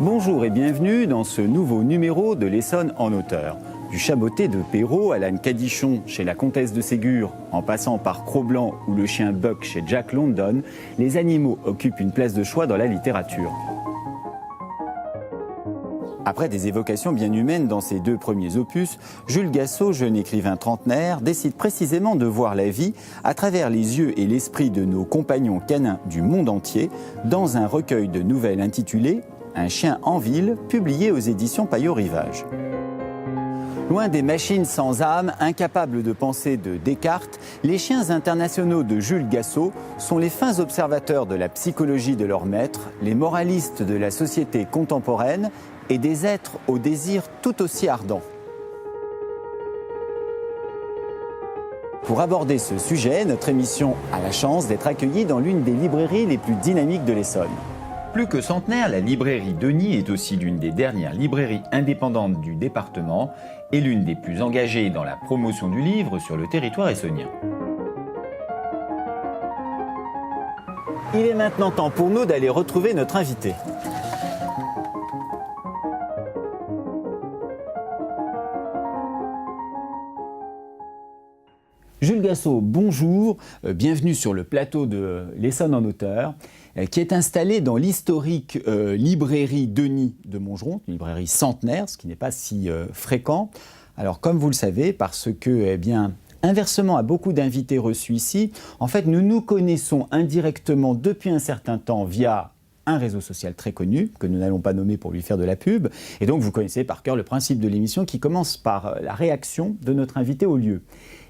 Bonjour et bienvenue dans ce nouveau numéro de l'Essonne en auteur. Du Chaboté de Perrault à l'âne Cadichon chez la comtesse de Ségur, en passant par Cro-Blanc ou le chien Buck chez Jack London, les animaux occupent une place de choix dans la littérature. Après des évocations bien humaines dans ses deux premiers opus, Jules Gassot, jeune écrivain trentenaire, décide précisément de voir la vie à travers les yeux et l'esprit de nos compagnons canins du monde entier dans un recueil de nouvelles intitulé « Un chien en ville » publié aux éditions Payot-Rivage. Loin des machines sans âme, incapables de penser de Descartes, les chiens internationaux de Jules Gassot sont les fins observateurs de la psychologie de leur maître, les moralistes de la société contemporaine et des êtres au désir tout aussi ardent. Pour aborder ce sujet, notre émission a la chance d'être accueillie dans l'une des librairies les plus dynamiques de l'Essonne. Plus que centenaire, la librairie Denis est aussi l'une des dernières librairies indépendantes du département et l'une des plus engagées dans la promotion du livre sur le territoire essonnien. Il est maintenant temps pour nous d'aller retrouver notre invité. Jules Gassot, bonjour, bienvenue sur le plateau de l'Essonne en auteur, qui est installé dans l'historique librairie Denis de Montgeron, une librairie centenaire, ce qui n'est pas si fréquent. Alors comme vous le savez, parce que, inversement à beaucoup d'invités reçus ici, en fait nous nous connaissons indirectement depuis un certain temps via un réseau social très connu, que nous n'allons pas nommer pour lui faire de la pub, et donc vous connaissez par cœur le principe de l'émission qui commence par la réaction de notre invité au lieu.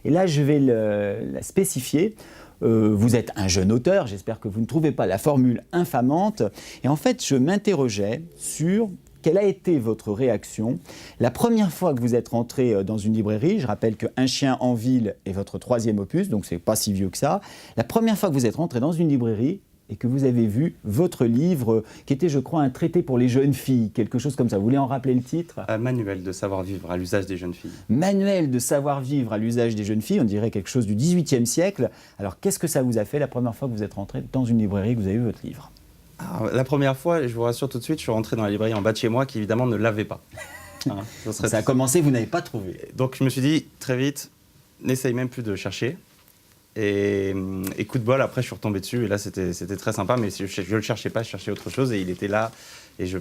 Et là, je vais la spécifier. Vous êtes un jeune auteur, j'espère que vous ne trouvez pas la formule infamante. Et en fait, je m'interrogeais sur quelle a été votre réaction la première fois que vous êtes rentré dans une librairie. Je rappelle que Un chien en ville est votre troisième opus, donc c'est pas si vieux que ça. La première fois que vous êtes rentré dans une librairie et que vous avez vu votre livre, qui était, je crois, un traité pour les jeunes filles, quelque chose comme ça. Vous voulez en rappeler le titre ? Manuel de savoir-vivre à l'usage des jeunes filles. Manuel de savoir-vivre à l'usage des jeunes filles, on dirait quelque chose du XVIIIe siècle. Alors, qu'est-ce que ça vous a fait la première fois que vous êtes rentré dans une librairie et que vous avez vu votre livre ? Alors, la première fois, je vous rassure tout de suite, je suis rentré dans la librairie en bas de chez moi, qui évidemment ne l'avait pas. Ça a commencé, vous n'avez pas trouvé. Donc, je me suis dit, très vite, n'essaye même plus de chercher. Et coup de bol, après, je suis retombé dessus. Et là, c'était très sympa. Mais je ne le cherchais pas, je cherchais autre chose. Et il était là. Et je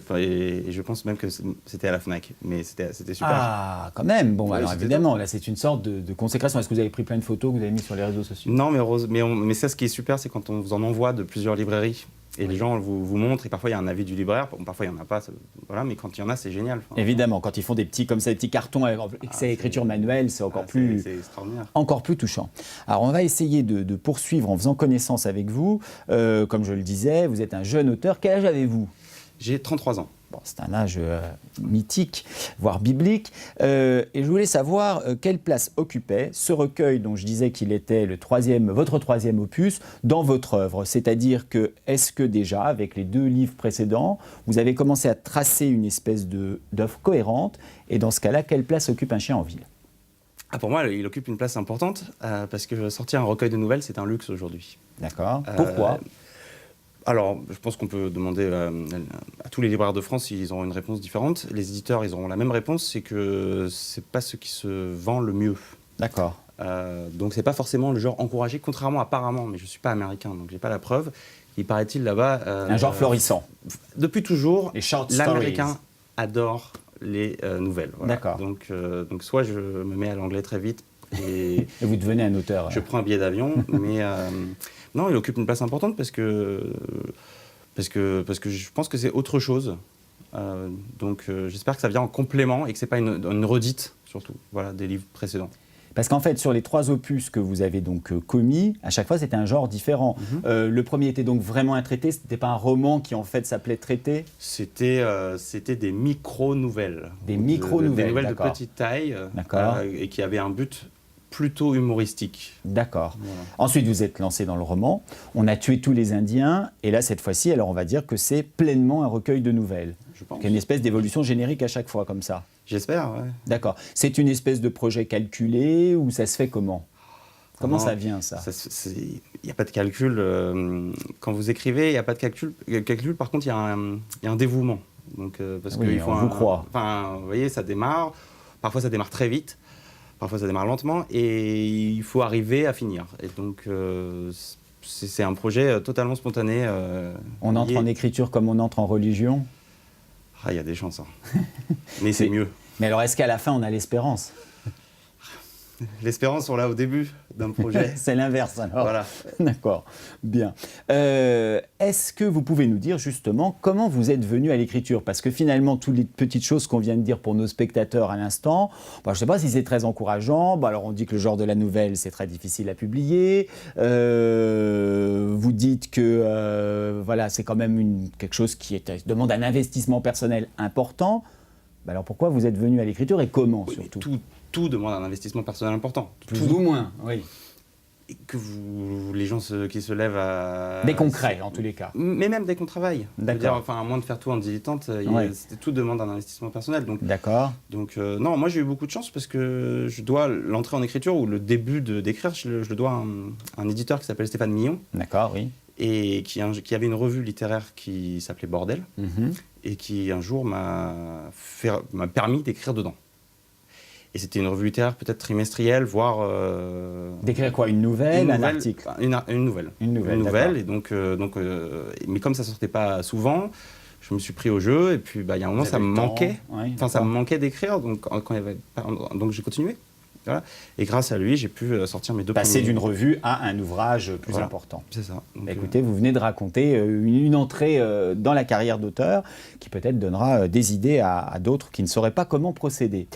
pense même que c'était à la FNAC. Mais c'était super. Ah, quand même. Bon, oui, alors évidemment, là, c'est une sorte de consécration. Est-ce que vous avez pris plein de photos que vous avez mises sur les réseaux sociaux ? Non, mais ça, ce qui est super, c'est quand on vous en envoie de plusieurs librairies. Et les gens vous montrent, et parfois il y a un avis du libraire, parfois il n'y en a pas, voilà, mais quand il y en a, c'est génial. Évidemment, quand ils font des petits, comme ça, des petits cartons avec ces écritures manuelles, c'est encore plus touchant. Alors on va essayer de poursuivre en faisant connaissance avec vous. Comme je le disais, vous êtes un jeune auteur. Quel âge avez-vous ? J'ai 33 ans. Bon, c'est un âge mythique, voire biblique. Et je voulais savoir quelle place occupait ce recueil dont je disais qu'il était votre troisième opus dans votre œuvre. C'est-à-dire que, est-ce que déjà, avec les deux livres précédents, vous avez commencé à tracer une espèce d'œuvre cohérente ? Et dans ce cas-là, quelle place occupe Un chien en ville ? Pour moi, il occupe une place importante parce que sortir un recueil de nouvelles, c'est un luxe aujourd'hui. D'accord. Pourquoi ? Alors, je pense qu'on peut demander à tous les libraires de France s'ils auront une réponse différente. Les éditeurs, ils auront la même réponse, c'est que c'est pas ce qui se vend le mieux. D'accord. Donc c'est pas forcément le genre encouragé, contrairement apparemment, mais je suis pas américain, donc j'ai pas la preuve. Il paraît-il là-bas... un genre florissant. Depuis toujours, l'américain stories. Adore les nouvelles. Voilà. D'accord. Donc soit je me mets à l'anglais très vite et vous devenez un auteur. Je prends un billet d'avion, mais... Non, il occupe une place importante parce que je pense que c'est autre chose. Donc j'espère que ça vient en complément et que ce n'est pas une redite, surtout, voilà, des livres précédents. Parce qu'en fait, sur les trois opus que vous avez donc commis, à chaque fois, c'était un genre différent. Le premier était donc vraiment un traité, ce n'était pas un roman qui en fait s'appelait traité ? C'était des micro-nouvelles. Des micro-nouvelles, des nouvelles d'accord. De petite taille et qui avaient un but plutôt humoristique. D'accord. Voilà. Ensuite, vous êtes lancé dans le roman. On a tué tous les Indiens. Et là, cette fois-ci, alors on va dire que c'est pleinement un recueil de nouvelles. Je pense. Il y a une espèce d'évolution générique à chaque fois, comme ça. J'espère, ouais. D'accord. C'est une espèce de projet calculé ou ça se fait comment ? Comment ça vient, ça ? Il n'y a pas de calcul. Quand vous écrivez, il n'y a pas de calcul. Par contre, il y a un dévouement. Donc, parce Oui, qu'il faut on vous croit. Enfin, vous voyez, ça démarre. Parfois, ça démarre très vite. Parfois, ça démarre lentement. Et il faut arriver à finir. Et donc, c'est un projet totalement spontané. On entre en écriture comme on entre en religion? Ah, il y a des chances. Hein. Mais c'est mieux. Mais alors, est-ce qu'à la fin, on a l'espérance? L'espérance, on l'a au début d'un projet. C'est l'inverse alors. Voilà. D'accord, bien. Est-ce que vous pouvez nous dire justement comment vous êtes venu à l'écriture? Parce que finalement, toutes les petites choses qu'on vient de dire pour nos spectateurs à l'instant, je ne sais pas si c'est très encourageant. Alors on dit que le genre de la nouvelle, c'est très difficile à publier. Vous dites que voilà, c'est quand même quelque chose qui demande un investissement personnel important. Alors pourquoi vous êtes venu à l'écriture et comment surtout? Tout demande un investissement personnel important. Plus ou moins, oui. Et que les gens qui se lèvent à... Des concrets, en tous les cas. Mais même dès qu'on travaille. D'accord. Enfin, à moins de faire tout en dilettante, tout demande un investissement personnel. D'accord. Donc non, moi j'ai eu beaucoup de chance parce que je dois l'entrée en écriture ou le début d'écrire, je le dois à un éditeur qui s'appelle Stéphane Millon. D'accord, oui. Et qui avait une revue littéraire qui s'appelait Bordel. Et qui un jour m'a permis d'écrire dedans. Et c'était une revue littéraire peut-être trimestrielle, voire... D'écrire quoi? Une nouvelle, un article? Une nouvelle. Une nouvelle. Et donc, mais comme ça ne sortait pas souvent, je me suis pris au jeu. Et puis, il y a un moment, ça me manquait. Oui, enfin, ça me manquait d'écrire. Donc, donc j'ai continué. Voilà. Et grâce à lui, j'ai pu sortir mes deux premiers... Passer d'une revue à un ouvrage plus important. C'est ça. Donc, écoutez, vous venez de raconter une entrée dans la carrière d'auteur qui peut-être donnera des idées à d'autres qui ne sauraient pas comment procéder.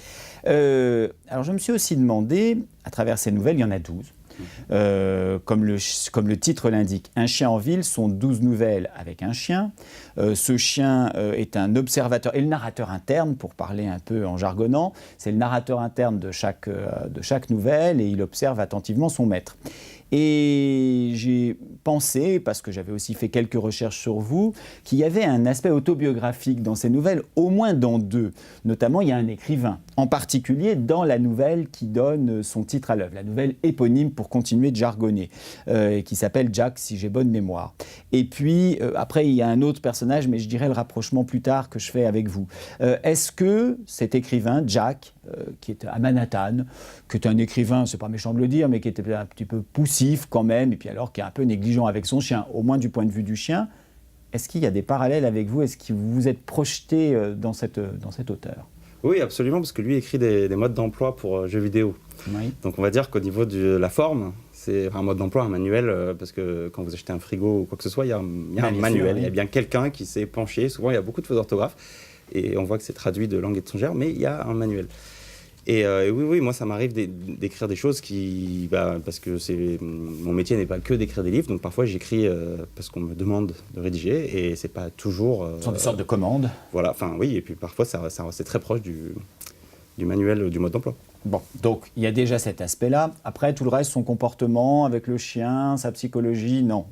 Alors je me suis aussi demandé, à travers ces nouvelles, il y en a 12. Comme le titre l'indique, Un chien en ville sont 12 nouvelles avec un chien. Ce chien est un observateur et le narrateur interne, pour parler un peu en jargonnant, c'est le narrateur interne de chaque nouvelle et il observe attentivement son maître. Et j'ai pensé, parce que j'avais aussi fait quelques recherches sur vous, qu'il y avait un aspect autobiographique dans ces nouvelles, au moins dans 2. Notamment, il y a un écrivain, en particulier dans la nouvelle qui donne son titre à l'œuvre, la nouvelle éponyme pour continuer de jargonner, qui s'appelle Jack, si j'ai bonne mémoire. Et puis, après, il y a un autre personnage, mais je dirai le rapprochement plus tard que je fais avec vous. Est-ce que cet écrivain, Jack, qui est à Manhattan, qui est un écrivain, c'est pas méchant de le dire, mais qui était un petit peu poussif quand même, et puis alors qui est un peu négligent avec son chien, au moins du point de vue du chien, est-ce qu'il y a des parallèles avec vous? Est-ce que vous vous êtes projeté dans cet auteur? Oui, absolument, parce que lui écrit des modes d'emploi pour jeux vidéo. Oui. Donc on va dire qu'au niveau de la forme, c'est un mode d'emploi, un manuel, parce que quand vous achetez un frigo ou quoi que ce soit, il y a un manuel, il y a bien quelqu'un qui s'est penché, souvent il y a beaucoup de fautes d'orthographe, et on voit que c'est traduit de langue étrangère, mais il y a un manuel. Et oui, moi ça m'arrive d'écrire des choses parce que mon métier n'est pas que d'écrire des livres, donc parfois j'écris parce qu'on me demande de rédiger, et c'est pas toujours... Ce sont des sortes de commandes. Voilà, enfin oui, et puis parfois c'est très proche du manuel, du mode d'emploi. Bon, donc il y a déjà cet aspect-là. Après, tout le reste, son comportement avec le chien, sa psychologie, non.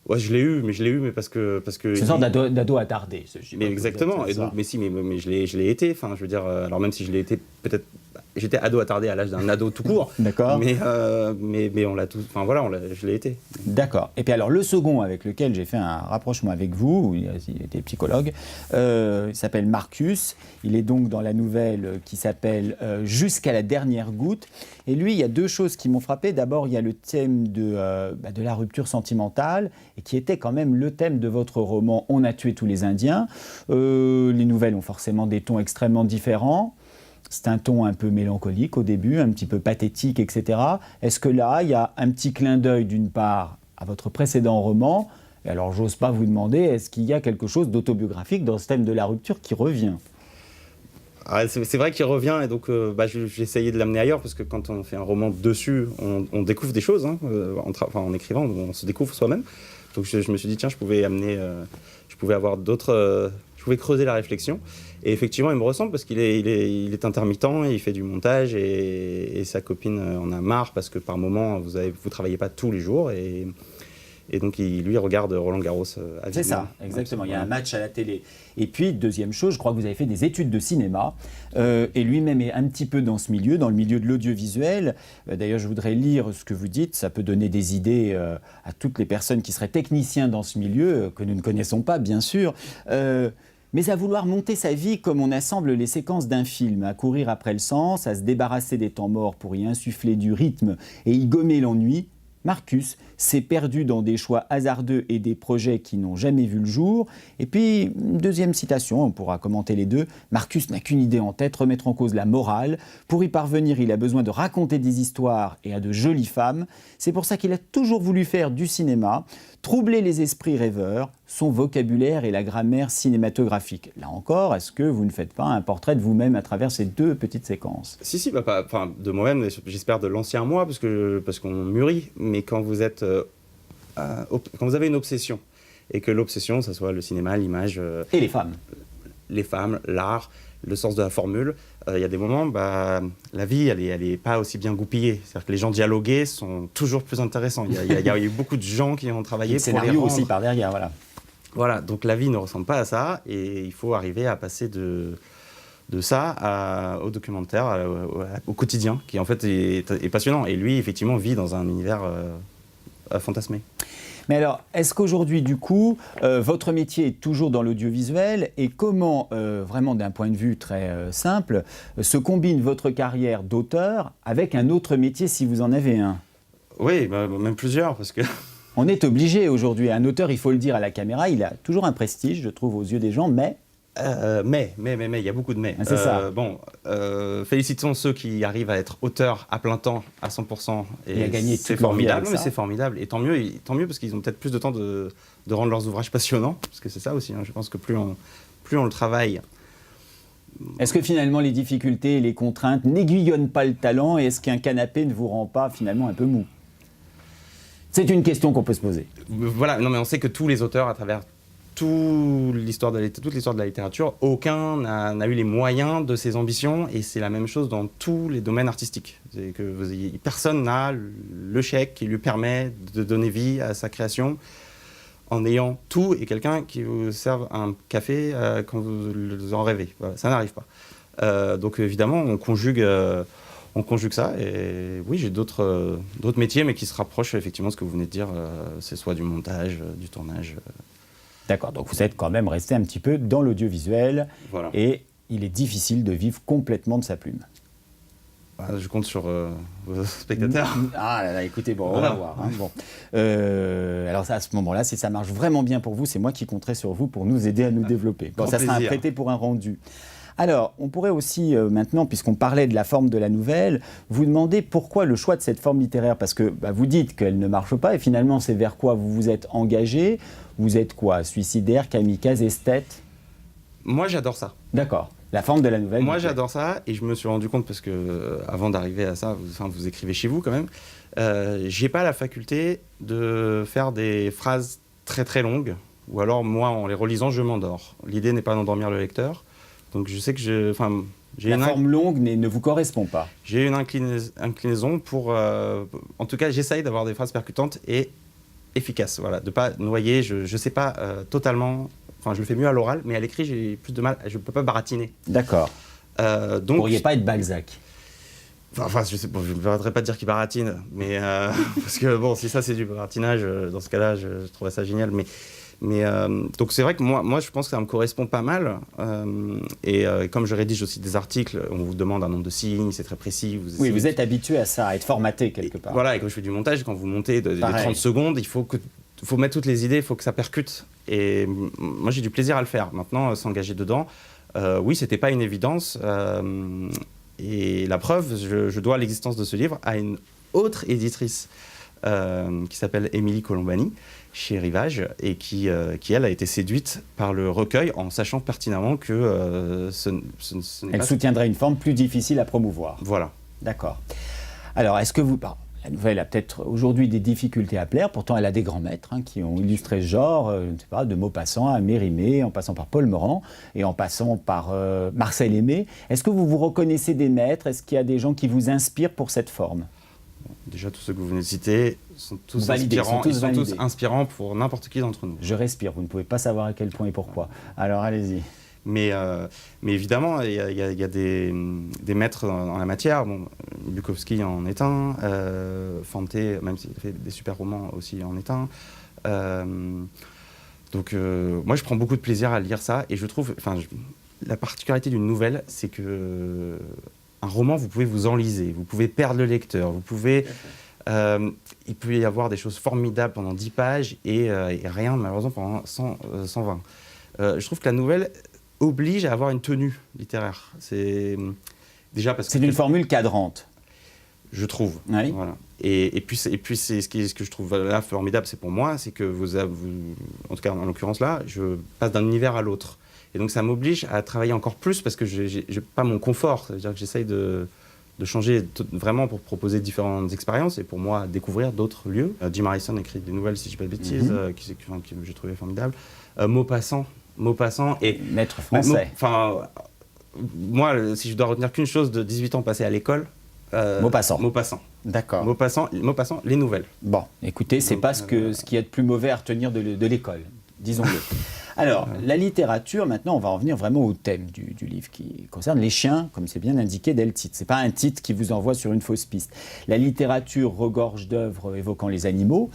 Ouais, je l'ai eu, mais parce que c'est une sorte d'ado attardé. Mais exactement. Et donc, mais je l'ai été. Enfin, je veux dire, alors même si je l'ai été, peut-être, j'étais ado attardé à l'âge d'un ado tout court. D'accord. Mais on l'a tous. Enfin voilà, je l'ai été. D'accord. Et puis alors le second avec lequel j'ai fait un rapprochement avec vous, il était psychologue, il s'appelle Marcus. Il est donc dans la nouvelle qui s'appelle Jusqu'à la dernière goutte. Et lui, il y a 2 choses qui m'ont frappé. D'abord, il y a le thème de la rupture sentimentale, et qui était quand même le thème de votre roman On a tué tous les Indiens. Les nouvelles ont forcément des tons extrêmement différents. C'est un ton un peu mélancolique au début, un petit peu pathétique, etc. Est-ce que là, il y a un petit clin d'œil d'une part à votre précédent roman? Et alors, j'ose pas vous demander, est-ce qu'il y a quelque chose d'autobiographique dans ce thème de la rupture qui revient? C'est vrai qu'il revient, et donc j'ai essayé de l'amener ailleurs, parce que quand on fait un roman dessus, on découvre des choses, hein, en écrivant, on se découvre soi-même. Donc je me suis dit, tiens, je pouvais avoir d'autres... je pouvais creuser la réflexion. Et effectivement, il me ressemble, parce qu'il est intermittent, il fait du montage, et sa copine en a marre, parce que par moment, vous ne travaillez pas tous les jours, et donc lui regarde Roland Garros à C'est ça, exactement. Il y a un match à la télé. Et puis, deuxième chose, je crois que vous avez fait des études de cinéma, et lui-même est un petit peu dans ce milieu, dans le milieu de l'audiovisuel. D'ailleurs, je voudrais lire ce que vous dites, ça peut donner des idées à toutes les personnes qui seraient techniciens dans ce milieu, que nous ne connaissons pas, bien sûr. mais à vouloir monter sa vie comme on assemble les séquences d'un film, à courir après le sens, à se débarrasser des temps morts pour y insuffler du rythme et y gommer l'ennui, Marcus s'est perdu dans des choix hasardeux et des projets qui n'ont jamais vu le jour. Et puis, deuxième citation, on pourra commenter les deux, Marcus n'a qu'une idée en tête, remettre en cause la morale. Pour y parvenir, il a besoin de raconter des histoires et à de jolies femmes. C'est pour ça qu'il a toujours voulu faire du cinéma, troubler les esprits rêveurs, son vocabulaire et la grammaire cinématographique. Là encore, est-ce que vous ne faites pas un portrait de vous-même à travers ces deux petites séquences? Si, de moi-même, j'espère de l'ancien moi, parce qu'on mûrit. Mais quand vous avez une obsession, et que l'obsession, ça soit le cinéma, l'image... Et les femmes, l'art, le sens de la formule, il y a des moments, la vie, elle est pas aussi bien goupillée. C'est-à-dire que les gens dialogués sont toujours plus intéressants. Il y a eu beaucoup de gens qui ont travaillé pour les rendre. Le scénario aussi par derrière, voilà. Voilà, donc la vie ne ressemble pas à ça, et il faut arriver à passer de ça au documentaire, au quotidien, qui en fait est passionnant. Et lui, effectivement, vit dans un univers fantasmé. Mais alors, est-ce qu'aujourd'hui, du coup, votre métier est toujours dans l'audiovisuel et comment, vraiment d'un point de vue très simple, se combine votre carrière d'auteur avec un autre métier si vous en avez un? Oui, même plusieurs, parce que... On est obligé aujourd'hui. Un auteur, il faut le dire à la caméra, il a toujours un prestige, je trouve, aux yeux des gens, mais... il y a beaucoup de mais. C'est ça. Félicitons ceux qui arrivent à être auteurs à plein temps, à 100%. Et à gagner c'est formidable, mais c'est formidable. Et tant mieux parce qu'ils ont peut-être plus de temps de rendre leurs ouvrages passionnants, parce que c'est ça aussi. Je pense que plus on le travaille. Est-ce que finalement les difficultés et les contraintes n'aiguillonnent pas le talent et est-ce qu'un canapé ne vous rend pas finalement un peu mou? C'est une question qu'on peut se poser. Voilà, non mais on sait que tous les auteurs, à travers toute l'histoire de la littérature, aucun n'a eu les moyens de ses ambitions, et c'est la même chose dans tous les domaines artistiques. C'est que personne n'a le chèque qui lui permet de donner vie à sa création en ayant tout et quelqu'un qui vous serve un café quand vous en rêvez. Voilà, ça n'arrive pas. Donc évidemment, on conjugue ça, et oui, j'ai d'autres métiers, mais qui se rapprochent effectivement de ce que vous venez de dire, c'est soit du montage, du tournage. D'accord, donc vous êtes quand même resté un petit peu dans l'audiovisuel, voilà. Et il est difficile de vivre complètement de sa plume. Je compte sur vos spectateurs. Ah là là, écoutez, bon, on va voir. Hein, bon. Alors ça, à ce moment-là, si ça marche vraiment bien pour vous, c'est moi qui compterai sur vous pour nous aider à nous développer. Bon, ça sera un prêté pour un rendu. Alors, on pourrait aussi maintenant, puisqu'on parlait de la forme de la nouvelle, vous demander pourquoi le choix de cette forme littéraire, parce que vous dites qu'elle ne marche pas, et finalement, c'est vers quoi vous vous êtes engagé? Vous êtes quoi? Suicidaire, kamikaze, esthète? Moi, j'adore ça. D'accord. La forme de la nouvelle. Moi, j'adore ça, et je me suis rendu compte, parce que avant d'arriver à ça, vous écrivez chez vous quand même, j'ai pas la faculté de faire des phrases très très longues, ou alors moi, en les relisant, je m'endors. L'idée n'est pas d'endormir le lecteur. Donc je sais que la forme longue ne vous correspond pas. J'ai une inclinaison pour... en tout cas, j'essaye d'avoir des phrases percutantes et efficaces. Voilà, de ne pas noyer. Je ne sais pas totalement... Enfin, je le fais mieux à l'oral, mais à l'écrit, j'ai plus de mal. Je ne peux pas baratiner. D'accord. Donc, vous ne pourriez pas être Balzac? Enfin, je ne voudrais pas dire qu'il baratine, mais... parce que, bon, si ça, c'est du baratinage, dans ce cas-là, je trouverais ça génial, mais donc c'est vrai que moi je pense que ça me correspond pas mal, et comme je rédige aussi des articles, on vous demande un nombre de signes, c'est très précis. Vous êtes habitué à ça, à être formaté quelque part. Voilà, et quand je fais du montage, quand vous montez des 30 secondes, il faut mettre toutes les idées, il faut que ça percute, et moi j'ai du plaisir à le faire. Maintenant, s'engager dedans, oui, c'était pas une évidence, et la preuve, je dois l'existence de ce livre à une autre éditrice qui s'appelle Émilie Colombani, chez Rivage, et qui elle, a été séduite par le recueil en sachant pertinemment que ce n'est elle pas... soutiendrait une forme plus difficile à promouvoir. Voilà. D'accord. Alors, est-ce que vous... La nouvelle a peut-être aujourd'hui des difficultés à plaire, pourtant elle a des grands maîtres qui ont illustré ce genre, je ne sais pas, de Maupassant à Mérimée, en passant par Paul Morand, et en passant par Marcel Aimé. Est-ce que vous vous reconnaissez des maîtres? Est-ce qu'il y a des gens qui vous inspirent pour cette forme? Déjà, tous ceux que vous venez de citer sont tous inspirants. Ils sont tous inspirants pour n'importe qui d'entre nous. Je respire, vous ne pouvez pas savoir à quel point et pourquoi. Alors, allez-y. Mais évidemment, il y a des maîtres en la matière. Bon, Bukowski en est un, Fante, même s'il a fait des super romans aussi, en est un. Donc moi, je prends beaucoup de plaisir à lire ça et je trouve, la particularité d'une nouvelle, c'est que un roman, vous pouvez vous enliser, vous pouvez perdre le lecteur, vous pouvez, il peut y avoir des choses formidables pendant 10 pages et rien malheureusement pendant 120. Je trouve que la nouvelle oblige à avoir une tenue littéraire. C'est déjà parce que c'est une formule cadrante. Je trouve. Oui. Voilà. Et puis c'est ce que je trouve là formidable, c'est pour moi, c'est que vous, en tout cas en l'occurrence là, je passe d'un univers à l'autre. Et donc ça m'oblige à travailler encore plus parce que je n'ai pas mon confort. C'est-à-dire que j'essaye de changer vraiment pour proposer différentes expériences et pour moi découvrir d'autres lieux. Jim Harrison écrit des nouvelles, si je ne dis pas de bêtises, que j'ai trouvé formidables. Maupassant et maître français. Moi, si je dois retenir qu'une chose de 18 ans passés à l'école, Maupassant. D'accord. Maupassant, les nouvelles. Bon, écoutez, c'est pas ce qu'il y a de plus mauvais à retenir de l'école, disons-le. Alors, la littérature, maintenant, on va en venir vraiment au thème du livre qui concerne les chiens, comme c'est bien indiqué dès le titre. Ce n'est pas un titre qui vous envoie sur une fausse piste. La littérature regorge d'œuvres évoquant les animaux.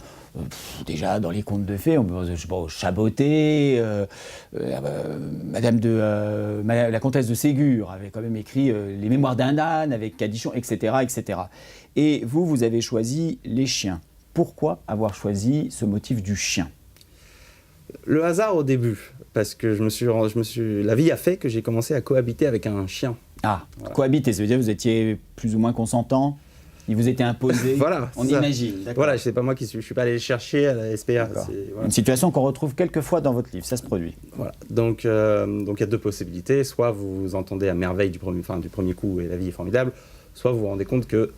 Déjà, dans les contes de fées, on peut Chaboté, la comtesse de Ségur avait quand même écrit Les Mémoires d'un âne avec Cadichon, etc., etc. Et vous avez choisi les chiens. Pourquoi avoir choisi ce motif du chien ? Le hasard au début, parce que la vie a fait que j'ai commencé à cohabiter avec un chien. Ah, voilà. Cohabiter, ça veut dire que vous étiez plus ou moins consentant ? Il vous était imposé, voilà, on imagine. Voilà, c'est pas moi qui suis pas allé le chercher à la SPA. Voilà. Une situation qu'on retrouve quelquefois dans votre livre, ça se produit. Voilà. Donc il y a deux possibilités. Soit vous vous entendez à merveille du premier coup et la vie est formidable, soit vous vous rendez compte que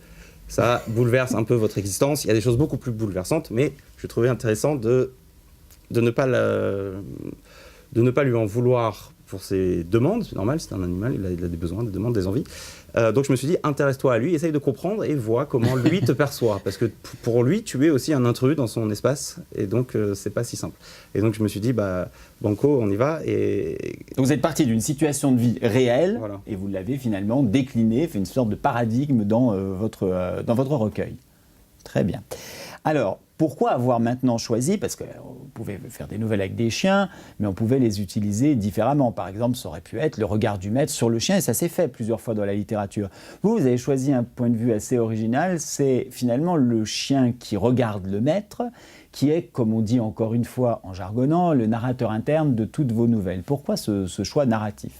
ça bouleverse un peu votre existence. Il y a des choses beaucoup plus bouleversantes, mais je trouvais intéressant de ne pas lui en vouloir pour ses demandes. C'est normal, c'est un animal, il a des besoins, des demandes, des envies. Donc je me suis dit, intéresse-toi à lui, essaye de comprendre et vois comment lui te perçoit. Parce que pour lui, tu es aussi un intrus dans son espace, et donc c'est pas si simple. Et donc je me suis dit, banco, on y va. Donc vous êtes parti d'une situation de vie réelle, voilà. Et vous l'avez finalement décliné, fait une sorte de paradigme dans votre recueil. Très bien. Alors, pourquoi avoir maintenant choisi, parce qu'on pouvait faire des nouvelles avec des chiens, mais on pouvait les utiliser différemment. Par exemple, ça aurait pu être le regard du maître sur le chien, et ça s'est fait plusieurs fois dans la littérature. Vous avez choisi un point de vue assez original, c'est finalement le chien qui regarde le maître, qui est, comme on dit encore une fois en jargonnant, le narrateur interne de toutes vos nouvelles. Pourquoi ce choix narratif ?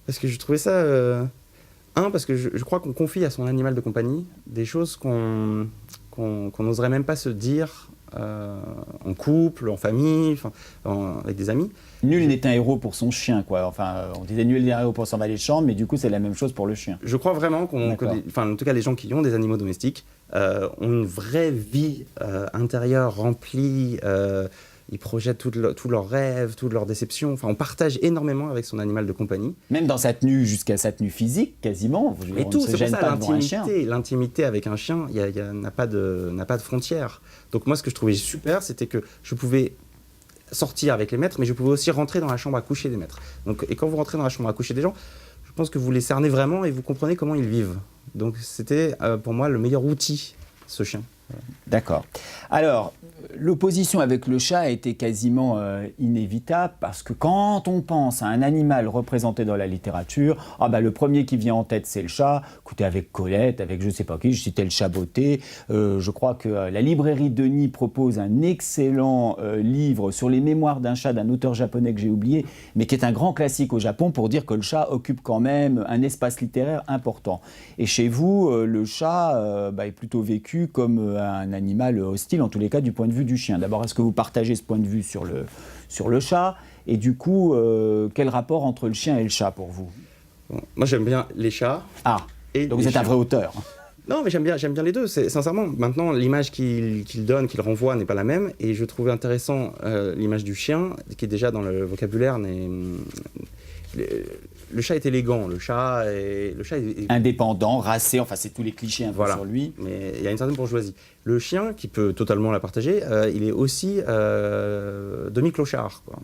Parce que je trouvais ça... parce que je crois qu'on confie à son animal de compagnie des choses qu'on n'oserait même pas se dire en couple, en famille, avec des amis. Nul n'est un héros pour son chien, quoi. Enfin, on disait nul n'est un héros pour son valet de chambre, mais du coup, c'est la même chose pour le chien. Je crois vraiment en tout cas, les gens qui ont des animaux domestiques ont une vraie vie intérieure remplie. Ils projettent tous leurs rêves, toutes leurs déceptions. Enfin, on partage énormément avec son animal de compagnie. Même dans sa tenue, jusqu'à sa tenue physique, quasiment. Et tout, c'est pour ça, l'intimité avec un chien, n'a pas de frontières. Donc moi, ce que je trouvais super, c'était que je pouvais sortir avec les maîtres, mais je pouvais aussi rentrer dans la chambre à coucher des maîtres. Et quand vous rentrez dans la chambre à coucher des gens, je pense que vous les cernez vraiment et vous comprenez comment ils vivent. Donc c'était pour moi le meilleur outil, ce chien. Voilà. D'accord. Alors, l'opposition avec le chat a été quasiment inévitable parce que quand on pense à un animal représenté dans la littérature, le premier qui vient en tête, c'est le chat. Écoutez, avec Colette, avec je ne sais pas qui, je citais le Chaboté. Je crois que la librairie Denis propose un excellent livre sur les mémoires d'un chat d'un auteur japonais que j'ai oublié, mais qui est un grand classique au Japon pour dire que le chat occupe quand même un espace littéraire important. Et chez vous, le chat est plutôt vécu comme un animal hostile, en tous les cas du point de vue du chien. D'abord, est-ce que vous partagez ce point de vue sur le chat ? Et du coup, quel rapport entre le chien et le chat pour vous ? Moi, j'aime bien les chats. Donc vous êtes un vrai auteur. Non, mais j'aime bien les deux. Sincèrement, maintenant, l'image qu'il donne, qu'il renvoie n'est pas la même. Et je trouvais intéressant l'image du chien, qui est déjà dans le vocabulaire. Le chat est élégant, le chat est indépendant, racé, enfin c'est tous les clichés un peu sur lui. Mais il y a une certaine bourgeoisie. Le chien, qui peut totalement la partager, il est aussi demi-clochard, quoi,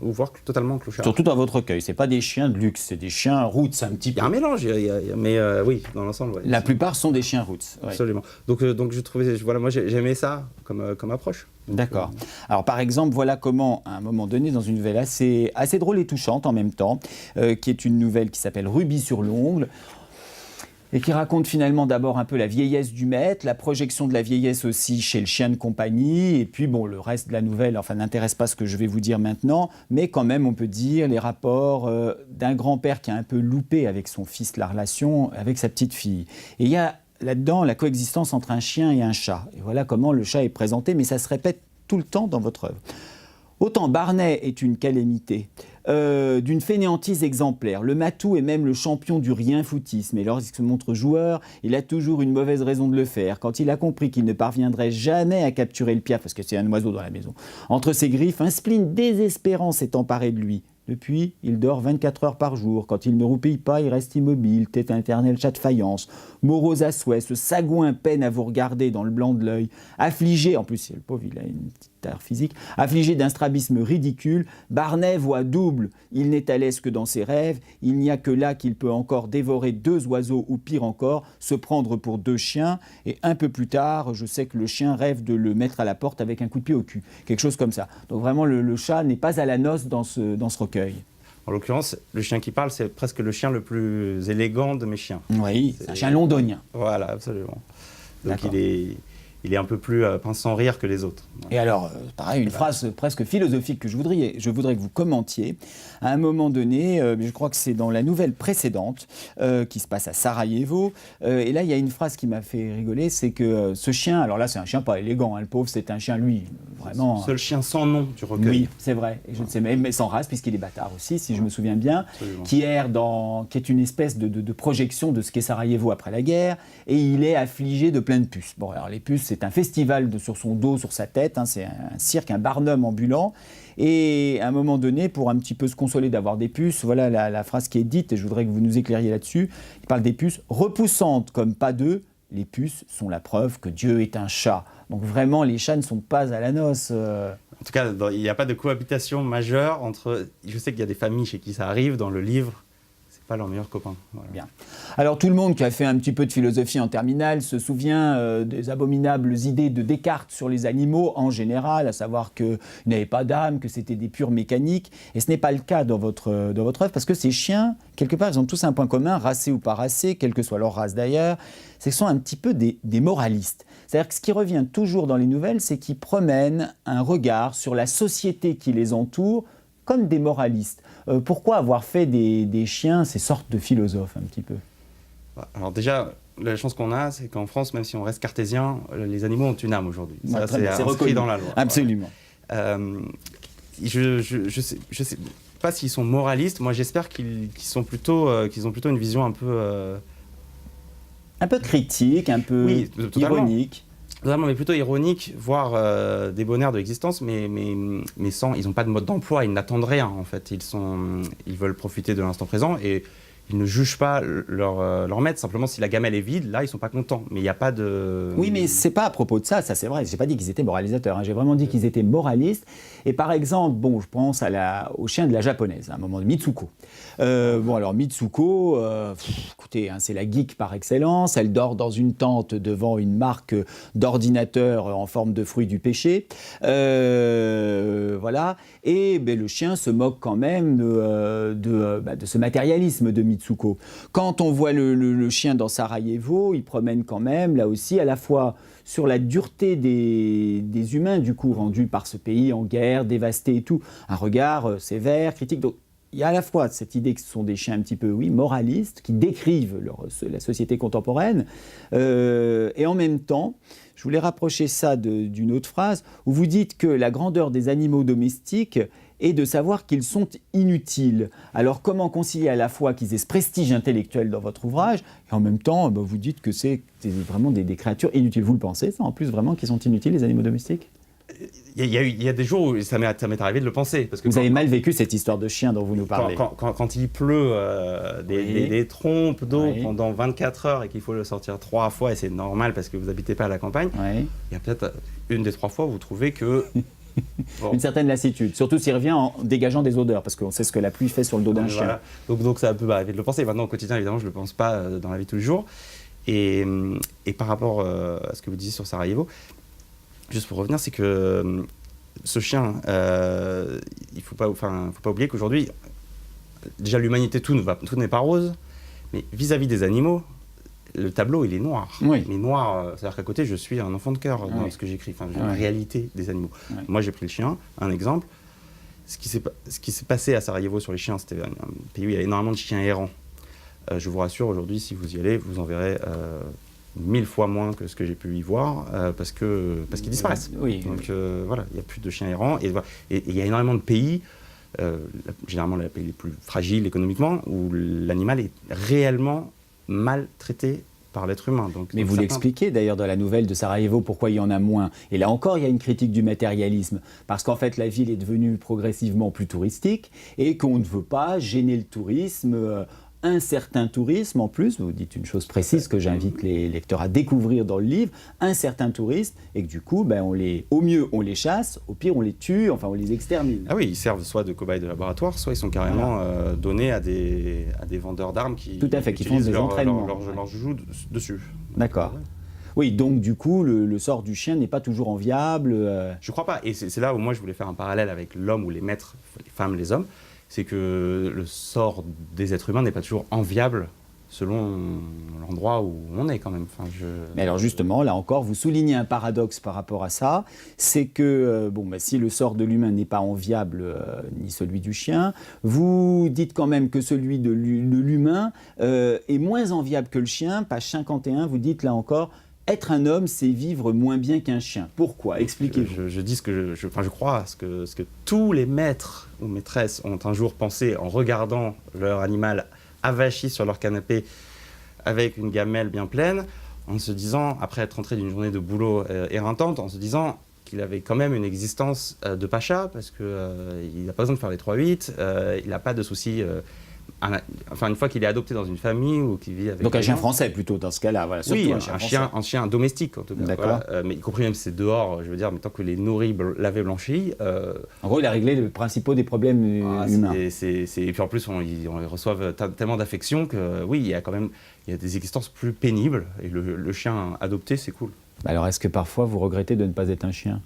ou voire totalement clochard. Surtout dans votre recueil, c'est pas des chiens de luxe, c'est des chiens roots un petit peu. Il y a un mélange, mais oui, dans l'ensemble. Ouais. La plupart sont des chiens roots. Absolument. Donc je trouvais, moi j'aimais ça comme approche. D'accord. Alors par exemple, voilà comment, à un moment donné, dans une nouvelle assez drôle et touchante en même temps, qui est une nouvelle qui s'appelle Rubis sur l'ongle, et qui raconte finalement d'abord un peu la vieillesse du maître, la projection de la vieillesse aussi chez le chien de compagnie, et puis bon, le reste de la nouvelle, enfin, n'intéresse pas ce que je vais vous dire maintenant, mais quand même, on peut dire les rapports d'un grand-père qui a un peu loupé avec son fils la relation avec sa petite fille. Et il y a là-dedans la coexistence entre un chien et un chat. Et voilà comment le chat est présenté, mais ça se répète tout le temps dans votre œuvre. Autant Barnet est une calamité, d'une fainéantise exemplaire. Le matou est même le champion du rien-foutisme. Et lorsqu'il se montre joueur, il a toujours une mauvaise raison de le faire. Quand il a compris qu'il ne parviendrait jamais à capturer le piaf, parce que c'est un oiseau dans la maison, entre ses griffes, un spleen désespérant s'est emparé de lui. Depuis, il dort 24 heures par jour. Quand il ne roupille pas, il reste immobile, tête éternel chat de faïence. Morose à souhait, ce sagouin peine à vous regarder dans le blanc de l'œil. Affligé, en plus, le pauvre, il a une petite taire physique, affligé d'un strabisme ridicule, Barnet voit double. Il n'est à l'aise que dans ses rêves. Il n'y a que là qu'il peut encore dévorer 2 oiseaux, ou pire encore, se prendre pour 2 chiens. Et un peu plus tard, je sais que le chien rêve de le mettre à la porte avec un coup de pied au cul. Quelque chose comme ça. Donc vraiment, le chat n'est pas à la noce dans ce recueil. En l'occurrence, le chien qui parle, c'est presque le chien le plus élégant de mes chiens. Oui, c'est un chien londonien. Voilà, absolument. Donc il est un peu plus pince sans rire que les autres. Et alors, pareil, une phrase presque philosophique que je voudrais que vous commentiez. À un moment donné, je crois que c'est dans la nouvelle précédente, qui se passe à Sarajevo, et là, il y a une phrase qui m'a fait rigoler, c'est que ce chien, alors là, c'est un chien pas élégant, hein, le pauvre, c'est un chien, lui, vraiment... Seul chien sans nom du recueil. Oui, c'est vrai, et je ne sais même, mais sans race, puisqu'il est bâtard aussi, si je me souviens bien, qui est une espèce de projection de ce qu'est Sarajevo après la guerre, et il est affligé de plein de puces. Bon, alors les puces, c'est un festival sur son dos, sur sa tête, hein, c'est un cirque, un barnum ambulant. Et à un moment donné, pour un petit peu se consoler d'avoir des puces, voilà la phrase qui est dite, et je voudrais que vous nous éclairiez là-dessus. Il parle des puces repoussantes comme pas deux. Les puces sont la preuve que Dieu est un chat. Donc vraiment, les chats ne sont pas à la noce. En tout cas, il n'y a pas de cohabitation majeure entre... Je sais qu'il y a des familles chez qui ça arrive, dans le livre, c'est pas leurs meilleurs copains. Voilà. Bien. Alors tout le monde qui a fait un petit peu de philosophie en terminale se souvient des abominables idées de Descartes sur les animaux en général, à savoir qu'ils n'avaient pas d'âme, que c'était des purs mécaniques. Et ce n'est pas le cas dans votre œuvre, parce que ces chiens, quelque part, ils ont tous un point commun, racés ou pas racés, quelle que soit leur race d'ailleurs, c'est qu'ils sont un petit peu des moralistes. C'est-à-dire que ce qui revient toujours dans les nouvelles, c'est qu'ils promènent un regard sur la société qui les entoure comme des moralistes. Pourquoi avoir fait des chiens ces sortes de philosophes un petit peu ? Alors déjà, la chance qu'on a, c'est qu'en France, même si on reste cartésien, les animaux ont une âme aujourd'hui. Ouais, ça, c'est inscrit dans la loi. Absolument. Voilà. Je sais pas s'ils sont moralistes. Moi, j'espère qu'ils ont plutôt une vision un peu... Un peu critique, un peu ironique. Totalement, mais plutôt ironique, voire débonnaire de l'existence, mais sans... Ils n'ont pas de mode d'emploi, ils n'attendent rien, en fait. Ils veulent profiter de l'instant présent et ils ne jugent pas leur maître. Simplement, si la gamelle est vide, là, ils ne sont pas contents. Mais il n'y a pas de... Oui, mais ce n'est pas à propos de ça c'est vrai. Je n'ai pas dit qu'ils étaient moralisateurs, hein. J'ai vraiment dit qu'ils étaient moralistes. Et par exemple, je pense au chien de la japonaise, à un moment de Mitsuko. Alors Mitsuko, écoutez, hein, c'est la geek par excellence. Elle dort dans une tente devant une marque d'ordinateur en forme de fruit du péché. Voilà. Et le chien se moque quand même de ce matérialisme de Mitsuko. Quand on voit le chien dans Sarajevo, il promène quand même, là aussi, à la fois sur la dureté des humains, du coup, rendus par ce pays en guerre, dévasté et tout. Un regard sévère, critique. Donc, il y a à la fois cette idée que ce sont des chiens un petit peu, moralistes, qui décrivent la société contemporaine, et en même temps, je voulais rapprocher ça d'une autre phrase, où vous dites que la grandeur des animaux domestiques est de savoir qu'ils sont inutiles. Alors comment concilier à la fois qu'ils aient ce prestige intellectuel dans votre ouvrage, et en même temps, vous dites que c'est vraiment des créatures inutiles. Vous le pensez, ça, en plus, vraiment, qu'ils sont inutiles, les animaux domestiques ? Il y a des jours où ça m'est arrivé de le penser. Parce que vous avez mal vécu cette histoire de chien dont vous nous parlez. Quand il pleut des trompes d'eau pendant 24 heures et qu'il faut le sortir 3 fois, et c'est normal parce que vous n'habitez pas à la campagne, il y a peut-être une des 3 fois où vous trouvez que... Une certaine lassitude, surtout s'il revient en dégageant des odeurs, parce qu'on sait ce que la pluie fait sur le dos d'un chien. Donc ça peut arriver de le penser. Maintenant, au quotidien, évidemment, je ne le pense pas dans la vie de tous les jours. Et par rapport à ce que vous disiez sur Sarajevo, juste pour revenir, c'est que ce chien, il faut pas oublier qu'aujourd'hui, déjà l'humanité, tout n'est pas rose, mais vis-à-vis des animaux, le tableau, il est noir. Oui. Mais noir, c'est-à-dire qu'à côté, je suis un enfant de cœur dans ce que j'écris. Enfin, j'ai la réalité des animaux. Moi, j'ai pris le chien, un exemple. Ce qui s'est passé à Sarajevo sur les chiens, c'était un pays où il y a énormément de chiens errants. Je vous rassure, aujourd'hui, si vous y allez, vous en verrez 1000 fois moins que ce que j'ai pu y voir, parce qu'ils disparaissent. Oui. Donc voilà, il n'y a plus de chiens errants. Et il y a énormément de pays, généralement les pays les plus fragiles économiquement, où l'animal est réellement maltraité par l'être humain. Mais vous l'expliquez d'ailleurs dans la nouvelle de Sarajevo, pourquoi il y en a moins. Et là encore, il y a une critique du matérialisme. Parce qu'en fait, la ville est devenue progressivement plus touristique et qu'on ne veut pas gêner le tourisme. Un certain tourisme, en plus, vous dites une chose précise que j'invite les lecteurs à découvrir dans le livre, un certain tourisme, et que du coup, au mieux, on les chasse, au pire, on les tue, enfin, on les extermine. Ah oui, ils servent soit de cobayes de laboratoire, soit ils sont carrément donnés à des vendeurs d'armes qui font des entraînements. Leur joujou dessus. D'accord. Oui, donc du coup, le sort du chien n'est pas toujours enviable. Je crois pas, et c'est là où moi je voulais faire un parallèle avec l'homme ou les maîtres, les femmes, les hommes. C'est que le sort des êtres humains n'est pas toujours enviable selon l'endroit où on est quand même. Mais alors justement, là encore, vous soulignez un paradoxe par rapport à ça, c'est que si le sort de l'humain n'est pas enviable, ni celui du chien, vous dites quand même que celui de l'humain est moins enviable que le chien. Page 51, vous dites là encore, être un homme, c'est vivre moins bien qu'un chien. Pourquoi? Expliquez-vous. Je dis je crois ce que tous les maîtres ou maîtresses ont un jour pensé en regardant leur animal avachi sur leur canapé avec une gamelle bien pleine, en se disant, après être rentré d'une journée de boulot éreintante, en se disant qu'il avait quand même une existence de pacha, parce qu'il n'a pas besoin de faire les 3-8, il n'a pas de soucis... une fois qu'il est adopté dans une famille ou qu'il vit avec... Donc un chien français plutôt dans ce cas-là, voilà. Oui, un chien domestique en tout cas. D'accord. Voilà. Mais y compris même si c'est dehors, je veux dire, mais tant que les nourris, lavés, blanchis... En gros, il a réglé les principaux des problèmes humains. Et puis en plus, ils reçoivent tellement d'affection que oui, il y a des existences plus pénibles. Et le chien adopté, c'est cool. Alors est-ce que parfois vous regrettez de ne pas être un chien?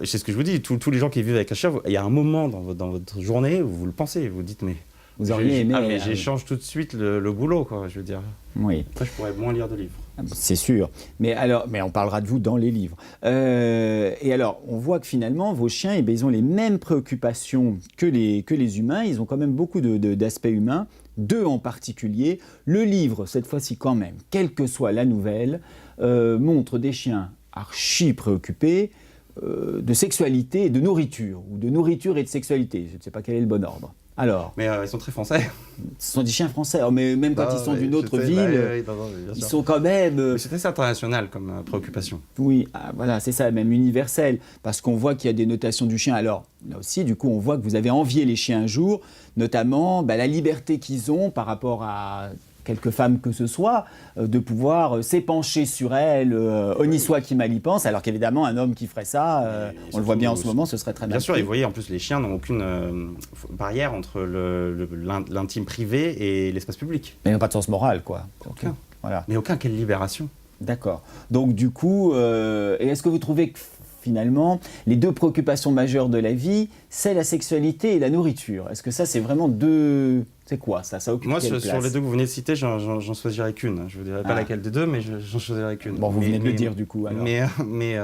C'est ce que je vous dis, tous les gens qui vivent avec un chien, il y a un moment dans votre journée où vous le pensez, vous dites mais... Vous auriez aimé... mais j'échange tout de suite le boulot, quoi, je veux dire. Oui. Après, je pourrais moins lire de livres. C'est sûr. Mais on parlera de vous dans les livres. Et alors, on voit que finalement, vos chiens, ils ont les mêmes préoccupations que les humains. Ils ont quand même beaucoup d'aspects humains, deux en particulier. Le livre, cette fois-ci quand même, quelle que soit la nouvelle, montre des chiens archi préoccupés de sexualité et de nourriture, ou de nourriture et de sexualité. Je ne sais pas quel est le bon ordre. Alors, mais ils sont très français. Ce sont des chiens français, mais même quand ils sont d'une autre ville, ils sont quand même... C'est assez international comme préoccupation. Oui, voilà, c'est ça, même universel, parce qu'on voit qu'il y a des notations du chien. Alors, là aussi, du coup, on voit que vous avez envié les chiens un jour, notamment la liberté qu'ils ont par rapport à quelques femmes que ce soit, de pouvoir s'épancher sur elles, honni soit qui mal y pense, alors qu'évidemment, un homme qui ferait ça, on le voit bien en ce moment, ce serait très mal. Bien sûr, et vous voyez, en plus, les chiens n'ont aucune barrière entre l'intime privé et l'espace public. Mais ils n'ont pas de sens moral, quoi. Aucun. Voilà. Mais aucun, quelle libération. D'accord. Donc, du coup, et est-ce que vous trouvez que finalement, les deux préoccupations majeures de la vie, c'est la sexualité et la nourriture? Est-ce que ça, c'est vraiment deux... C'est quoi ça occupe Moi, quelle place? sur les deux que vous venez de citer, j'en choisirais qu'une. Je ne vous dirais pas laquelle des deux, mais j'en choisirais qu'une. Bon, vous venez de le dire du coup. Alors.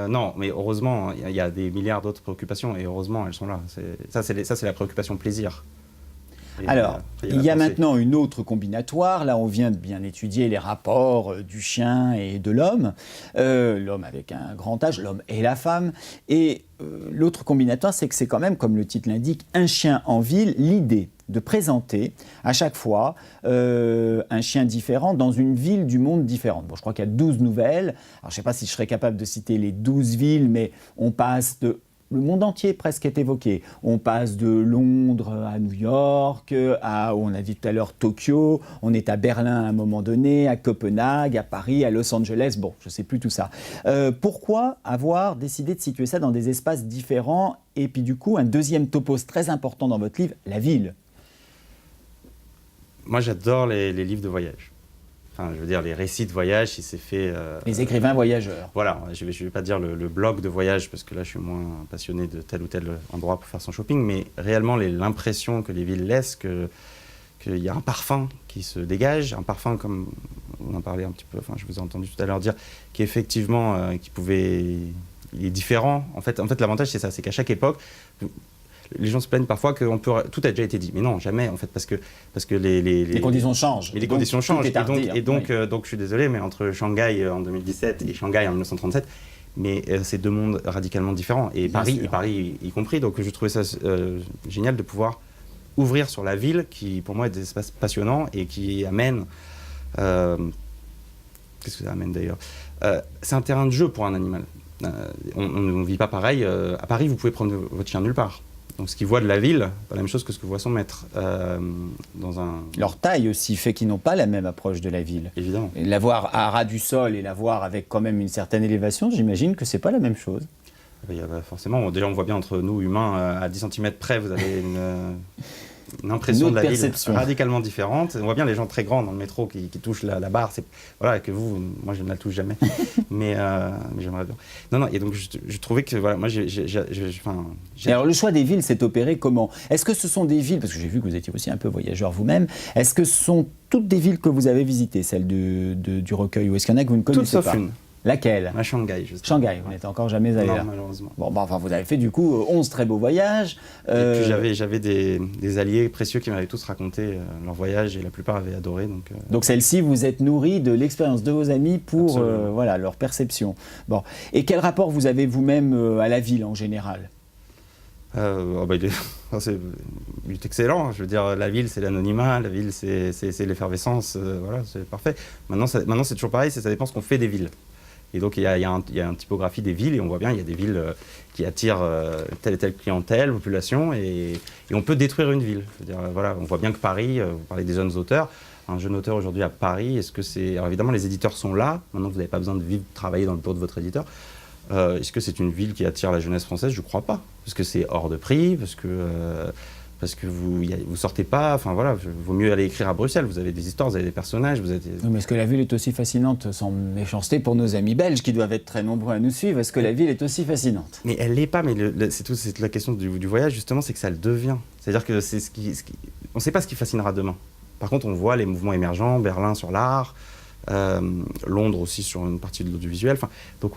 Non, mais heureusement, il y a des milliards d'autres préoccupations et heureusement, elles sont là. Ça, c'est la préoccupation plaisir. Et alors, il y a maintenant une autre combinatoire. Là, on vient de bien étudier les rapports du chien et de l'homme. L'homme avec un grand H, l'homme et la femme. Et l'autre combinatoire, c'est que c'est quand même, comme le titre l'indique, un chien en ville. L'idée de présenter à chaque fois un chien différent dans une ville du monde différente. Bon, je crois qu'il y a 12 nouvelles. Alors, je ne sais pas si je serais capable de citer les 12 villes, mais on passe de... Le monde entier presque est évoqué. On passe de Londres à New York, on a dit tout à l'heure Tokyo, on est à Berlin à un moment donné, à Copenhague, à Paris, à Los Angeles, bon, je ne sais plus tout ça. Pourquoi avoir décidé de situer ça dans des espaces différents? Et puis du coup, un deuxième topos très important dans votre livre, la ville. Moi, j'adore les livres de voyage. enfin, je veux dire, les récits de voyage, il s'est fait... Les écrivains voyageurs. Voilà, je vais pas dire le blog de voyage, parce que là, je suis moins passionné de tel ou tel endroit pour faire son shopping, mais réellement, l'impression que les villes laissent, qu'il y a un parfum qui se dégage, un parfum comme on en parlait un petit peu, enfin, je vous ai entendu tout à l'heure dire, qui effectivement, il est différent. En fait, l'avantage, c'est ça, c'est qu'à chaque époque, les gens se plaignent parfois que tout a déjà été dit. Mais non, jamais, en fait, parce que les conditions changent. Et les conditions changent. Et donc, je suis désolé, mais entre Shanghai en 2017 et Shanghai en 1937, mais c'est deux mondes radicalement différents. Et Paris y compris. Donc, je trouvais ça génial de pouvoir ouvrir sur la ville, qui, pour moi, est des espaces passionnants et qui amène... qu'est-ce que ça amène, d'ailleurs c'est un terrain de jeu pour un animal. On ne vit pas pareil. À Paris, vous pouvez prendre votre chien nulle part. Donc, ce qu'il voit de la ville, pas la même chose que ce que voit son maître. Leur taille aussi fait qu'ils n'ont pas la même approche de la ville. Évidemment. Et l'avoir à ras du sol et l'avoir avec quand même une certaine élévation, j'imagine que c'est pas la même chose. Forcément, déjà on voit bien entre nous humains, à 10 cm près, vous avez une impression de la ville radicalement différente. On voit bien les gens très grands dans le métro qui touchent la barre. Voilà, que vous, moi je ne la touche jamais. mais j'aimerais bien. Non, et donc je trouvais que, voilà, moi Et alors le choix des villes s'est opéré comment? Est-ce que ce sont des villes, parce que j'ai vu que vous étiez aussi un peu voyageur vous-même, est-ce que ce sont toutes des villes que vous avez visitées, celles du Recueil, ou est-ce qu'il y en a que vous ne connaissez pas? Toutes sauf une. Laquelle? À Shanghai, justement. Shanghai, vous n'êtes encore jamais allé là? Non, malheureusement. Bon, enfin, vous avez fait du coup 11 très beaux voyages. Et puis j'avais des alliés précieux qui m'avaient tous raconté leur voyage et la plupart avaient adoré. Donc celle-ci, vous êtes nourri de l'expérience de vos amis pour voilà, leur perception. Bon. Et quel rapport vous avez vous-même à la ville en général? Il est excellent. Je veux dire, la ville, c'est l'anonymat, la ville, c'est l'effervescence. Voilà, c'est parfait. Maintenant, c'est toujours pareil, ça dépend ce qu'on fait des villes. Et donc, il y a une typographie des villes, et on voit bien, il y a des villes qui attirent telle et telle clientèle, population, et on peut détruire une ville. Je veux dire, voilà, on voit bien que Paris, vous parlez des jeunes auteurs, un jeune auteur aujourd'hui à Paris, est-ce que c'est... Alors évidemment, les éditeurs sont là, maintenant vous n'avez pas besoin de travailler dans le bureau de votre éditeur. Est-ce que c'est une ville qui attire la jeunesse française? Je ne crois pas, parce que c'est hors de prix, parce que vous sortez pas, enfin voilà, vaut mieux aller écrire à Bruxelles, vous avez des histoires, vous avez des personnages, vous avez... Oui, mais est-ce que la ville est aussi fascinante, sans méchanceté pour nos amis belges qui doivent être très nombreux à nous suivre, est-ce que la ville est aussi fascinante? Mais elle l'est pas, mais c'est la question du voyage justement, c'est que ça le devient. C'est-à-dire que on ne sait pas ce qui fascinera demain. Par contre, on voit les mouvements émergents, Berlin sur l'art, Londres aussi sur une partie de l'audiovisuel, enfin, donc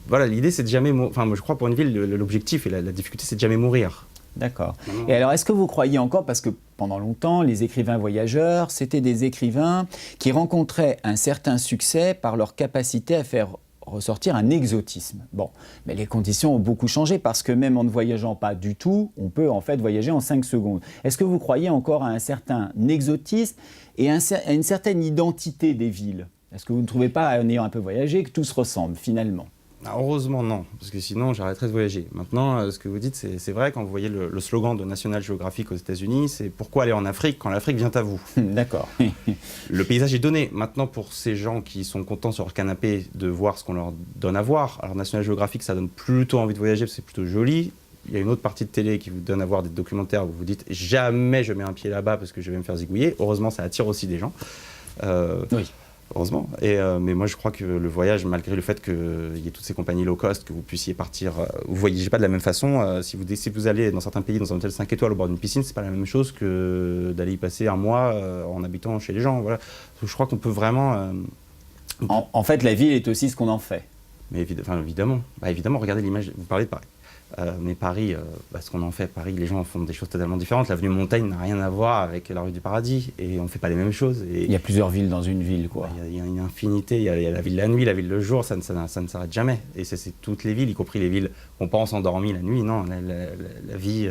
voilà, l'idée c'est de jamais mourir. Enfin, moi je crois pour une ville, l'objectif et la difficulté c'est de jamais mourir. D'accord. Et alors, est-ce que vous croyez encore, parce que pendant longtemps, les écrivains voyageurs, c'était des écrivains qui rencontraient un certain succès par leur capacité à faire ressortir un exotisme. Bon, mais les conditions ont beaucoup changé parce que même en ne voyageant pas du tout, on peut en fait voyager en 5 secondes. Est-ce que vous croyez encore à un certain exotisme et à une certaine identité des villes? Est-ce que vous ne trouvez pas, en ayant un peu voyagé, que tout se ressemble finalement? Heureusement non, parce que sinon j'arrêterais de voyager. Maintenant, ce que vous dites, c'est vrai, quand vous voyez le slogan de National Geographic aux États-Unis, c'est « Pourquoi aller en Afrique quand l'Afrique vient à vous ?» D'accord. Le paysage est donné. Maintenant, pour ces gens qui sont contents sur leur canapé de voir ce qu'on leur donne à voir, alors National Geographic, ça donne plutôt envie de voyager, parce que c'est plutôt joli. Il y a une autre partie de télé qui vous donne à voir des documentaires où vous vous dites « Jamais je mets un pied là-bas parce que je vais me faire zigouiller ». Heureusement, ça attire aussi des gens. Oui. Heureusement. Mais moi, je crois que le voyage, malgré le fait qu'il y ait toutes ces compagnies low cost, que vous puissiez partir, vous ne voyagez pas de la même façon. Si vous allez dans certains pays, dans un hôtel 5 étoiles au bord d'une piscine, c'est pas la même chose que d'aller y passer un mois en habitant chez les gens. Voilà. Je crois qu'on peut vraiment... En fait, la ville est aussi ce qu'on en fait. Mais évidemment. Évidemment, regardez l'image, vous parlez de Paris. Mais Paris, ce qu'on en fait, Paris, les gens font des choses totalement différentes. L'avenue Montaigne n'a rien à voir avec la rue du Paradis et on ne fait pas les mêmes choses. Et il y a plusieurs villes dans une ville, quoi. Il y a une infinité, il y a la ville la nuit, la ville le jour, ça ne s'arrête jamais. Et c'est toutes les villes, y compris les villes qu'on pense endormies la nuit. Non, la vie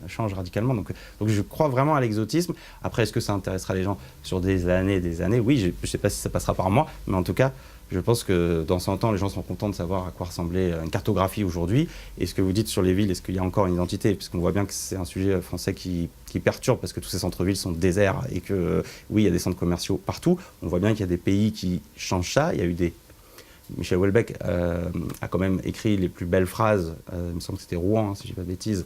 change radicalement. Donc je crois vraiment à l'exotisme. Après, est-ce que ça intéressera les gens sur des années? Oui, je ne sais pas si ça passera par moi, mais en tout cas, je pense que dans 100 ans, les gens seront contents de savoir à quoi ressemblait une cartographie aujourd'hui. Et ce que vous dites sur les villes, est-ce qu'il y a encore une identité? Puisqu'on voit bien que c'est un sujet français qui perturbe, parce que tous ces centres-villes sont déserts et que, oui, il y a des centres commerciaux partout. On voit bien qu'il y a des pays qui changent ça. Il y a eu Michel Houellebecq a quand même écrit les plus belles phrases, il me semble que c'était Rouen, si je ne dis pas de bêtises,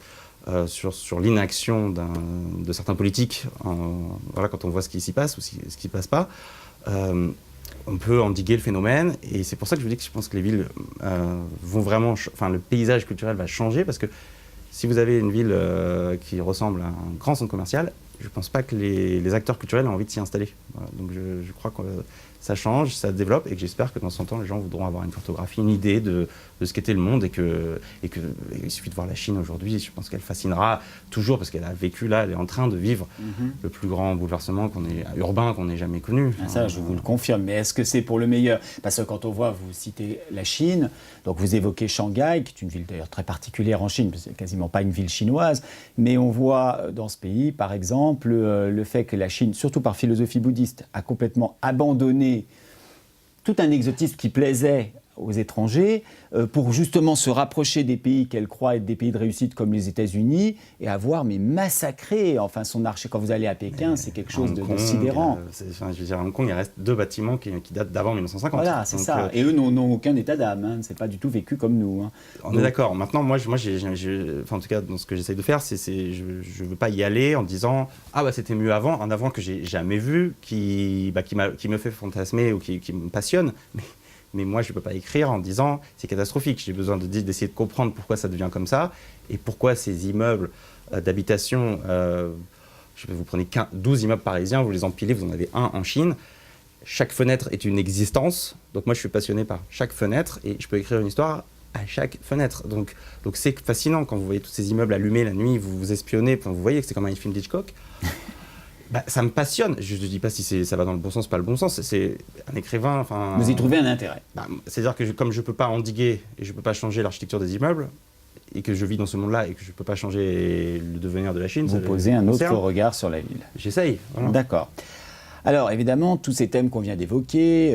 sur l'inaction de certains politiques, voilà, quand on voit ce qui s'y passe ou ce qui ne s'y passe pas. on peut endiguer le phénomène. Et c'est pour ça que je vous dis que je pense que les villes vont vraiment... Enfin, le paysage culturel va changer, parce que si vous avez une ville qui ressemble à un grand centre commercial, je ne pense pas que les acteurs culturels ont envie de s'y installer. Voilà. Donc je crois que ça change, ça se développe, et que j'espère que dans 100 ans, les gens voudront avoir une cartographie, une idée de ce qu'était le monde, et il suffit de voir la Chine aujourd'hui. Je pense qu'elle fascinera toujours, parce qu'elle a vécu là, elle est en train de vivre le plus grand bouleversement urbain qu'on ait jamais connu. Ah, ça, je vous le confirme. Mais est-ce que c'est pour le meilleur? Parce que quand on voit, vous citez la Chine, donc vous évoquez Shanghai, qui est une ville d'ailleurs très particulière en Chine, parce que c'est quasiment pas une ville chinoise, mais on voit dans ce pays, par exemple, le fait que la Chine, surtout par philosophie bouddhiste, a complètement abandonné tout un exotisme qui plaisait aux étrangers pour justement se rapprocher des pays qu'elle croit être des pays de réussite comme les États-Unis et avoir massacré son arché. Quand vous allez à Pékin, c'est quelque chose de sidérant. Je veux dire, à Hong Kong, il reste 2 bâtiments qui datent d'avant 1950. Voilà, c'est ça. Et eux n'ont aucun état d'âme. Hein. C'est pas du tout vécu comme nous. Hein. On est d'accord. Maintenant, moi, en tout cas, dans ce que j'essaye de faire, je veux pas y aller en disant c'était mieux avant, un avant que j'ai jamais vu, qui me fait fantasmer ou qui me passionne. Mais moi, je ne peux pas écrire en disant c'est catastrophique. J'ai besoin d'essayer de comprendre pourquoi ça devient comme ça et pourquoi ces immeubles d'habitation, vous prenez 12 immeubles parisiens, vous les empilez, vous en avez un en Chine. Chaque fenêtre est une existence. Donc moi, je suis passionné par chaque fenêtre et je peux écrire une histoire à chaque fenêtre. Donc c'est fascinant quand vous voyez tous ces immeubles allumés la nuit, vous vous espionnez, vous voyez que c'est comme un film d'Hitchcock. Ça me passionne. Je ne dis pas si ça va dans le bon sens, pas le bon sens. C'est un écrivain. Vous y trouvez un intérêt. C'est-à-dire que comme je ne peux pas endiguer et je ne peux pas changer l'architecture des immeubles, et que je vis dans ce monde-là et que je ne peux pas changer le devenir de la Chine. Vous posez un autre regard sur la ville. J'essaye. Voilà. D'accord. Alors évidemment, tous ces thèmes qu'on vient d'évoquer,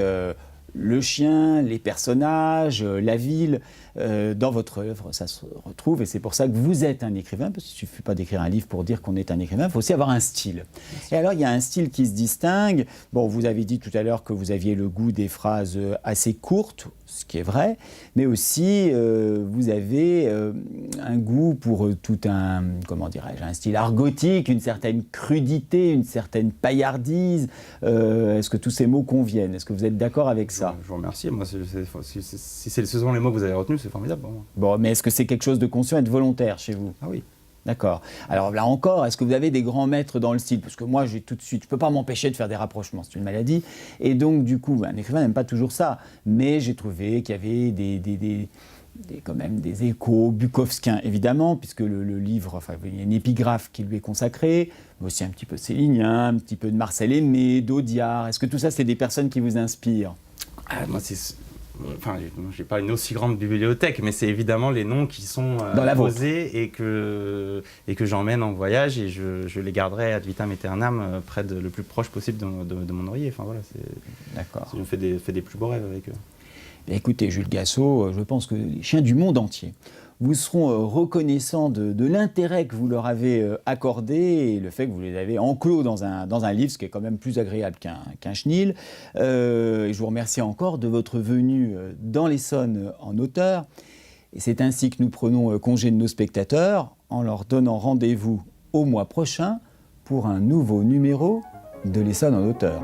le chien, les personnages, la ville, dans votre œuvre, ça se retrouve. Et c'est pour ça que vous êtes un écrivain, parce qu'il ne suffit pas d'écrire un livre pour dire qu'on est un écrivain, il faut aussi avoir un style. Et alors, il y a un style qui se distingue. Bon, vous avez dit tout à l'heure que vous aviez le goût des phrases assez courtes, ce qui est vrai, mais aussi, vous avez un goût pour tout un, comment dirais-je, un style argotique, une certaine crudité, une certaine paillardise. Est-ce que tous ces mots conviennent? Est-ce que vous êtes d'accord avec ça? Je vous remercie. Moi, si ce sont les mots que vous avez retenus, c'est formidable pour moi. Bon, mais est-ce que c'est quelque chose de conscient et de volontaire chez vous? Ah oui. D'accord. Alors là encore, est-ce que vous avez des grands maîtres dans le style? Parce que moi, j'ai tout de suite, je ne peux pas m'empêcher de faire des rapprochements, c'est une maladie. Et donc, du coup, un écrivain n'aime pas toujours ça. Mais j'ai trouvé qu'il y avait quand même des échos bukowskiens, évidemment, puisque le livre, il y a une épigraphe qui lui est consacrée, mais aussi un petit peu célinien, un petit peu de Marcel Aimé, d'Audiard. Est-ce que tout ça, c'est des personnes qui vous inspirent? Moi, j'ai pas une aussi grande bibliothèque, mais c'est évidemment les noms qui sont posés et que j'emmène en voyage et je les garderai ad vitam aeternam près le plus proche possible de mon oreiller. Enfin voilà, d'accord. Je me fais des plus beaux rêves avec eux. Écoutez, Jules Gassot, je pense que les chiens du monde entier vous seront reconnaissants de l'intérêt que vous leur avez accordé et le fait que vous les avez enclos dans un livre, ce qui est quand même plus agréable qu'un chenil. Et je vous remercie encore de votre venue dans l'Essonne en auteur. Et c'est ainsi que nous prenons congé de nos spectateurs en leur donnant rendez-vous au mois prochain pour un nouveau numéro de l'Essonne en auteur.